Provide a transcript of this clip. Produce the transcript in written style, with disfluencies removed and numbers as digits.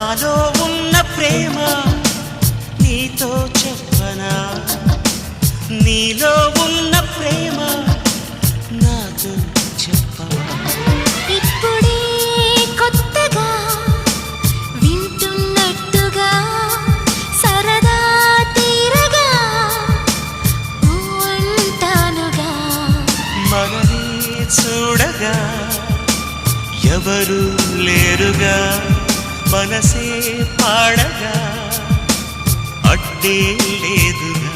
నాలో ఉన్న ప్రేమ నీతో చెప్పనా, నీలో ఉన్న ప్రేమ నాతో చెప్పవా. ఇప్పుడే కొత్తగా వింటున్నట్టుగా సరదా తీరగా అంటానుగా. మనని చూడగా ఎవరు లేరుగా, మనసే పాడగా అడ్డే లేదుగా.